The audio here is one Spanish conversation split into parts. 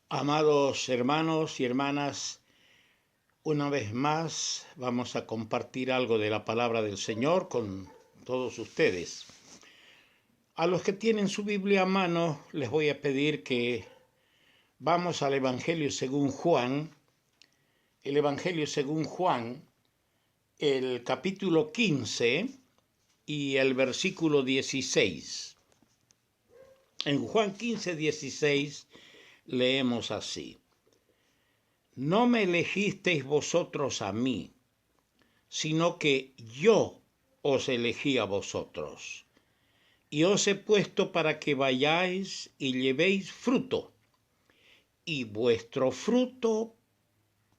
Amados hermanos y hermanas, una vez más vamos a compartir algo de la palabra del Señor con todos ustedes. A los que tienen su Biblia a mano, les voy a pedir que vamos al Evangelio según Juan. El Evangelio según Juan, el capítulo 15 y el versículo 16. En Juan 15, 16 leemos así: No me elegisteis vosotros a mí, sino que yo os elegí a vosotros, y os he puesto para que vayáis y llevéis fruto, y vuestro fruto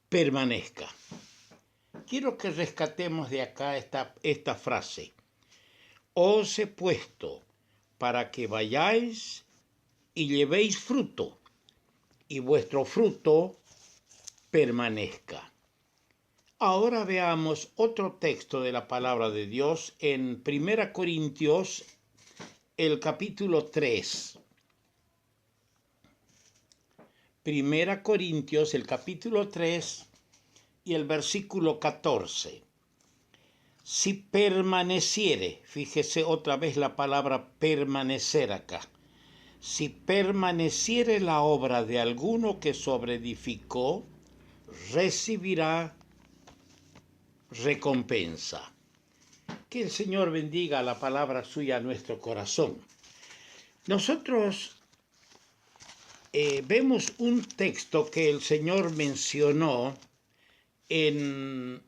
permanezca. Quiero que rescatemos de acá esta frase. Os he puesto para que vayáis y llevéis fruto, y vuestro fruto permanezca. Ahora veamos otro texto de la palabra de Dios en 1 Corintios, el capítulo 3. 1 Corintios, el capítulo 3 y el versículo 14. Si permaneciere, fíjese otra vez la palabra permanecer acá. Si permaneciere la obra de alguno que sobreedificó, recibirá recompensa. Que el Señor bendiga la palabra suya a nuestro corazón. Nosotros vemos un texto que el Señor mencionó en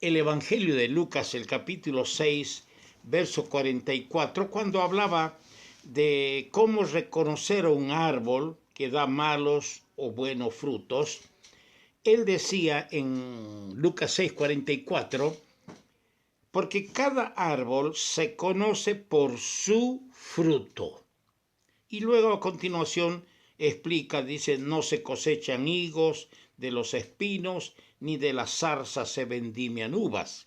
el Evangelio de Lucas, el capítulo 6, verso 44, cuando hablaba de cómo reconocer a un árbol que da malos o buenos frutos. Él decía en Lucas 6, 44, porque cada árbol se conoce por su fruto. Y luego a continuación explica, dice, no se cosechan higos de los espinos, ni de las zarzas se vendimian uvas.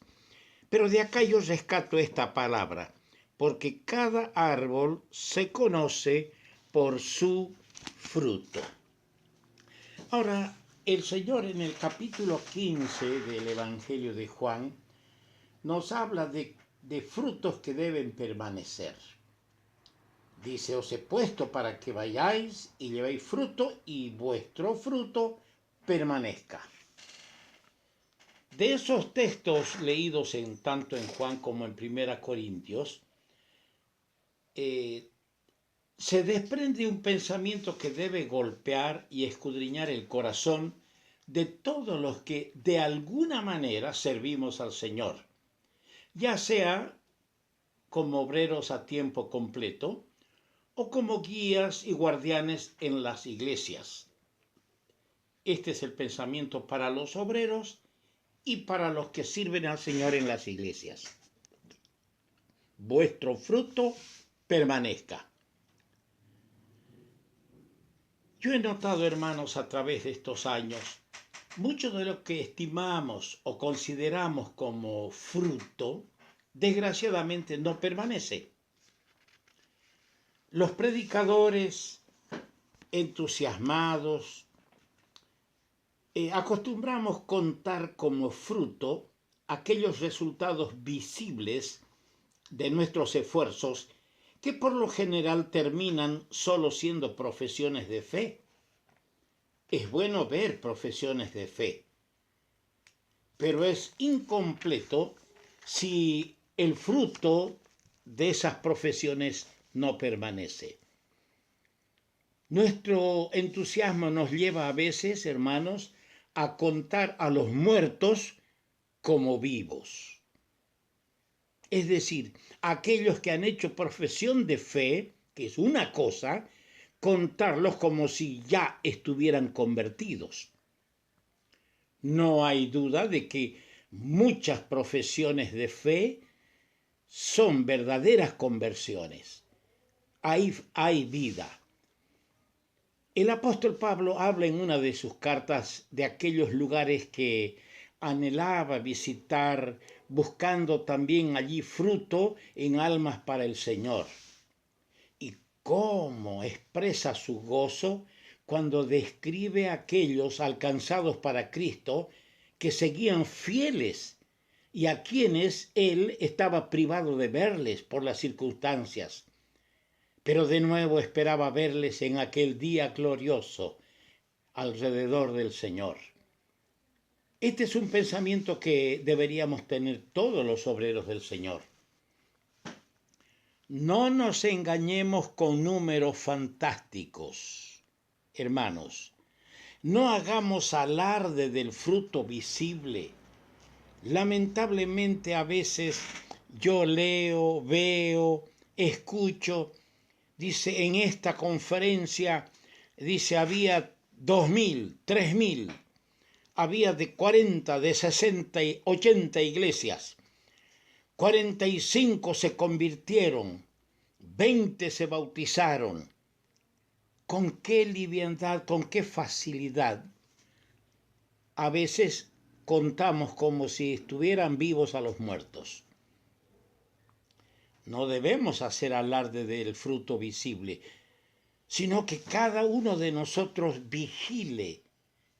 Pero de acá yo rescato esta palabra, porque cada árbol se conoce por su fruto. Ahora, el Señor en el capítulo 15 del Evangelio de Juan nos habla de frutos que deben permanecer. Dice, os he puesto para que vayáis y llevéis fruto y vuestro fruto permanezca. De esos textos leídos tanto en Juan como en 1 Corintios, se desprende un pensamiento que debe golpear y escudriñar el corazón de todos los que de alguna manera servimos al Señor, ya sea como obreros a tiempo completo o como guías y guardianes en las iglesias. Este es el pensamiento para los obreros y para los que sirven al Señor en las iglesias. Vuestro fruto permanezca. Yo he notado, hermanos, a través de estos años, mucho de lo que estimamos o consideramos como fruto, desgraciadamente no permanece. Los predicadores entusiasmados acostumbramos contar como fruto aquellos resultados visibles de nuestros esfuerzos que por lo general terminan solo siendo profesiones de fe. Es bueno ver profesiones de fe, pero es incompleto si el fruto de esas profesiones no permanece. Nuestro entusiasmo nos lleva a veces, hermanos, a contar a los muertos como vivos. Es decir, aquellos que han hecho profesión de fe, que es una cosa, contarlos como si ya estuvieran convertidos. No hay duda de que muchas profesiones de fe son verdaderas conversiones. Hay vida. El apóstol Pablo habla en una de sus cartas de aquellos lugares que anhelaba visitar, buscando también allí fruto en almas para el Señor. Y cómo expresa su gozo cuando describe a aquellos alcanzados para Cristo que seguían fieles y a quienes Él estaba privado de verles por las circunstancias, pero de nuevo esperaba verles en aquel día glorioso alrededor del Señor. Este es un pensamiento que deberíamos tener todos los obreros del Señor. No nos engañemos con números fantásticos, hermanos. No hagamos alarde del fruto visible. Lamentablemente a veces yo leo, veo, escucho, dice en esta conferencia, dice había 2.000, 3.000, había de 40, de 60 y 80 iglesias. 45 se convirtieron, 20 se bautizaron. ¿Con qué liviandad, con qué facilidad? A veces contamos como si estuvieran vivos a los muertos. No debemos hacer alarde del fruto visible, sino que cada uno de nosotros vigile,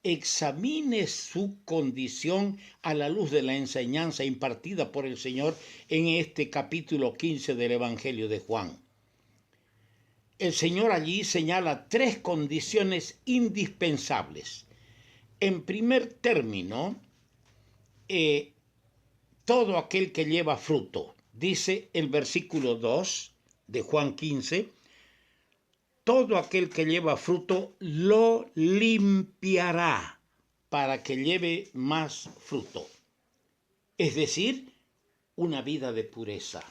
examine su condición a la luz de la enseñanza impartida por el Señor en este capítulo 15 del Evangelio de Juan. El Señor allí señala 3 condiciones indispensables. En primer término, todo aquel que lleva fruto, dice el versículo 2 de Juan 15, todo aquel que lleva fruto lo limpiará para que lleve más fruto. Es decir, una vida de pureza,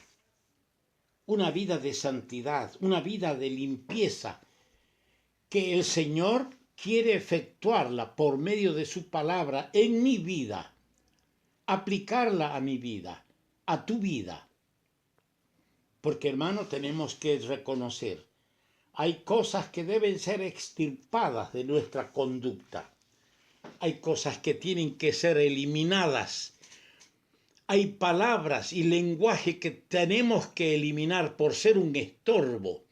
una vida de santidad, una vida de limpieza, que el Señor quiere efectuarla por medio de su palabra en mi vida, aplicarla a mi vida, a tu vida. Porque, hermano, tenemos que reconocer, hay cosas que deben ser extirpadas de nuestra conducta. Hay cosas que tienen que ser eliminadas. Hay palabras y lenguaje que tenemos que eliminar por ser un estorbo,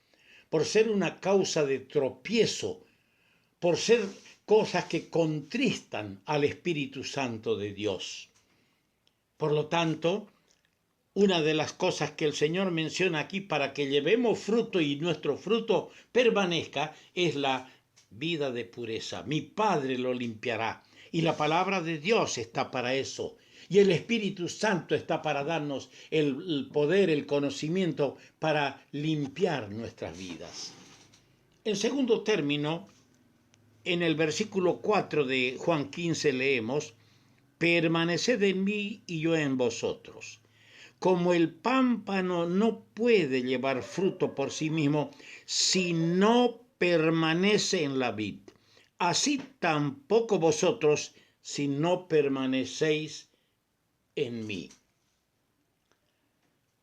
por ser una causa de tropiezo, por ser cosas que contristan al Espíritu Santo de Dios. Por lo tanto, una de las cosas que el Señor menciona aquí para que llevemos fruto y nuestro fruto permanezca es la vida de pureza. Mi Padre lo limpiará. Y la palabra de Dios está para eso. Y el Espíritu Santo está para darnos el poder, el conocimiento para limpiar nuestras vidas. En segundo término, en el versículo 4 de Juan 15 leemos, permaneced en mí y yo en vosotros. Como el pámpano no puede llevar fruto por sí mismo si no permanece en la vid, así tampoco vosotros si no permanecéis en mí.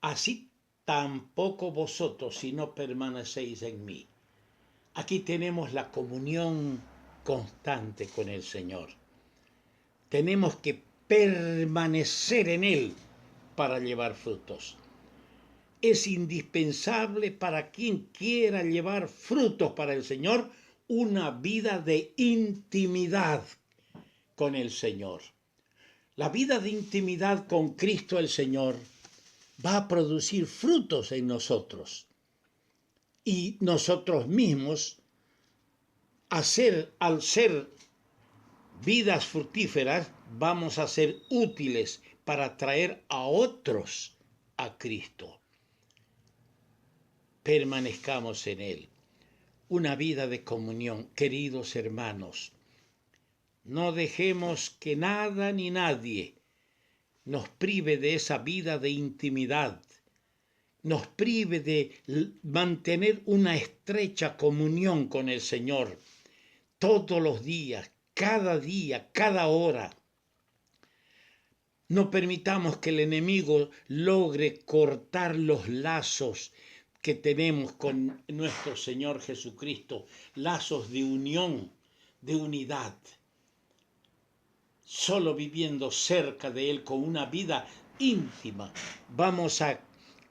Así tampoco vosotros si no permanecéis en mí. Aquí tenemos la comunión constante con el Señor. Tenemos que permanecer en Él para llevar frutos. Es indispensable para quien quiera llevar frutos para el Señor una vida de intimidad con el Señor. La vida de intimidad con Cristo el Señor va a producir frutos en nosotros. Y nosotros mismos, al ser vidas fructíferas, vamos a ser útiles para traer a otros a Cristo. Permanezcamos en Él. Una vida de comunión, queridos hermanos. No dejemos que nada ni nadie nos prive de esa vida de intimidad, nos prive de mantener una estrecha comunión con el Señor todos los días, cada hora. No permitamos que el enemigo logre cortar los lazos que tenemos con nuestro Señor Jesucristo, lazos de unión, de unidad. Solo viviendo cerca de Él con una vida íntima, vamos a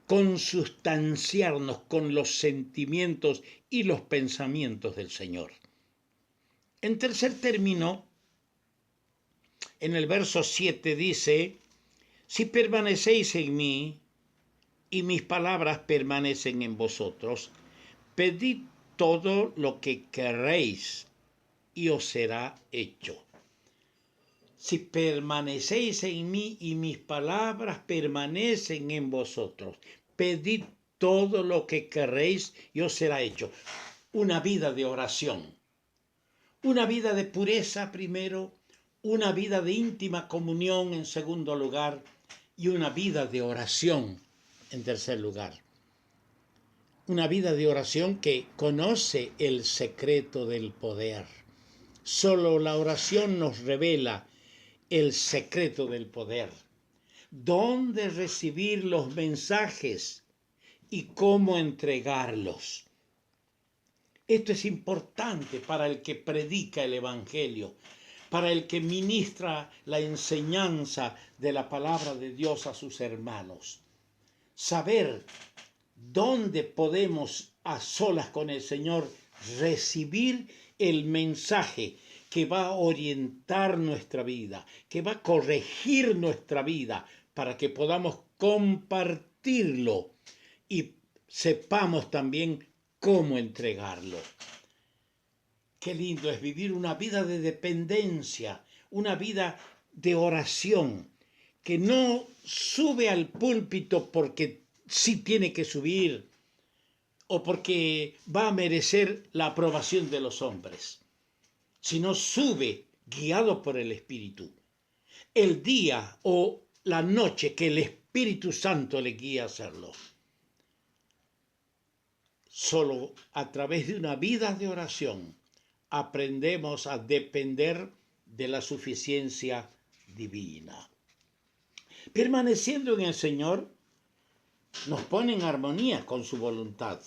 consustanciarnos con los sentimientos y los pensamientos del Señor. En tercer término, en el verso 7 dice, si permanecéis en mí y mis palabras permanecen en vosotros, pedid todo lo que queréis y os será hecho. Si permanecéis en mí y mis palabras permanecen en vosotros, pedid todo lo que queréis y os será hecho. Una vida de oración, una vida de pureza primero, una vida de íntima comunión en segundo lugar y una vida de oración en tercer lugar. Una vida de oración que conoce el secreto del poder. Solo la oración nos revela el secreto del poder. Dónde recibir los mensajes y cómo entregarlos. Esto es importante para el que predica el Evangelio, para el que ministra la enseñanza de la palabra de Dios a sus hermanos. Saber dónde podemos a solas con el Señor recibir el mensaje que va a orientar nuestra vida, que va a corregir nuestra vida para que podamos compartirlo y sepamos también cómo entregarlo. Qué lindo es vivir una vida de dependencia, una vida de oración, que no sube al púlpito porque sí tiene que subir o porque va a merecer la aprobación de los hombres, sino sube guiado por el Espíritu. El día o la noche que el Espíritu Santo le guía a hacerlo. Solo a través de una vida de oración aprendemos a depender de la suficiencia divina. Permaneciendo en el Señor, nos pone en armonía con su voluntad.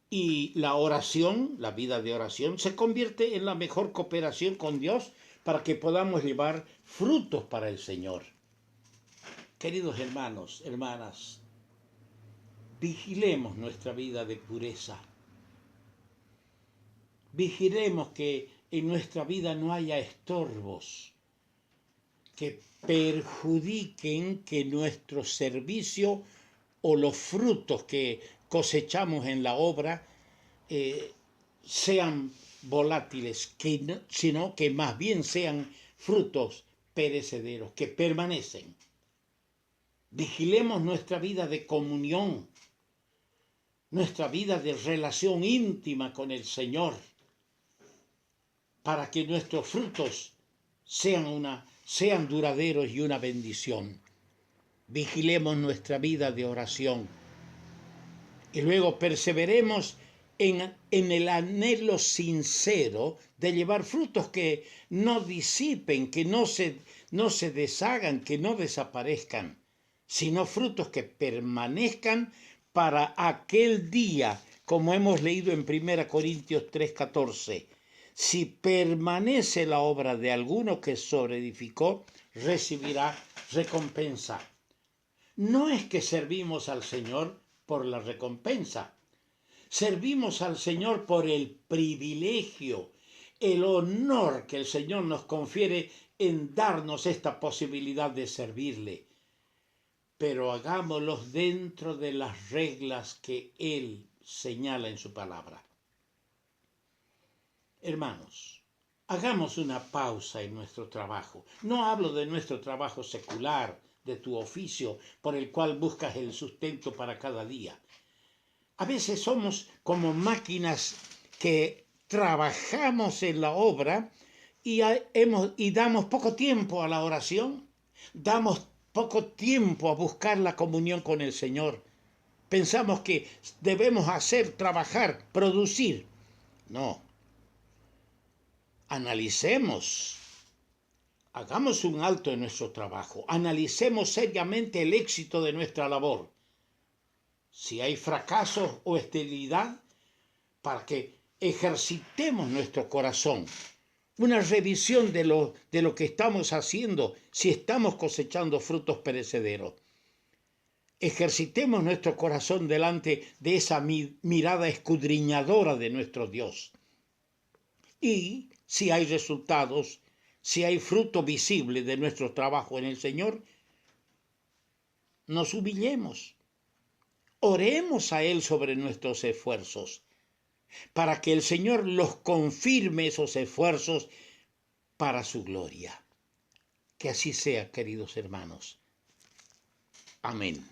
Y la oración, la vida de oración, se convierte en la mejor cooperación con Dios para que podamos llevar frutos para el Señor. Queridos hermanos, hermanas, vigilemos nuestra vida de pureza. Vigilemos que en nuestra vida no haya estorbos que perjudiquen que nuestro servicio o los frutos que cosechamos en la obra sean volátiles, sino que más bien sean frutos perecederos, que permanecen. Vigilemos nuestra vida de comunión, nuestra vida de relación íntima con el Señor, para que nuestros frutos sean duraderos y una bendición. Vigilemos nuestra vida de oración y luego perseveremos en el anhelo sincero de llevar frutos que no disipen, que no se deshagan, que no desaparezcan, sino frutos que permanezcan para aquel día, como hemos leído en 1 Corintios 3:14. Si permanece la obra de alguno que sobreedificó, recibirá recompensa. No es que servimos al Señor por la recompensa. Servimos al Señor por el privilegio, el honor que el Señor nos confiere en darnos esta posibilidad de servirle. Pero hagámoslos dentro de las reglas que Él señala en su palabra. Hermanos, hagamos una pausa en nuestro trabajo. No hablo de nuestro trabajo secular, de tu oficio por el cual buscas el sustento para cada día. A veces somos como máquinas que trabajamos en la obra y damos poco tiempo a la oración, damos poco tiempo a buscar la comunión con el Señor. Pensamos que debemos trabajar, producir. No. Analicemos, hagamos un alto en nuestro trabajo, analicemos seriamente el éxito de nuestra labor. Si hay fracasos o esterilidad, para que ejercitemos nuestro corazón, una revisión de lo que estamos haciendo, si estamos cosechando frutos perecederos. Ejercitemos nuestro corazón delante de esa mirada escudriñadora de nuestro Dios. Y si hay resultados, si hay fruto visible de nuestro trabajo en el Señor, nos humillemos. Oremos a Él sobre nuestros esfuerzos, para que el Señor los confirme esos esfuerzos para su gloria. Que así sea, queridos hermanos. Amén.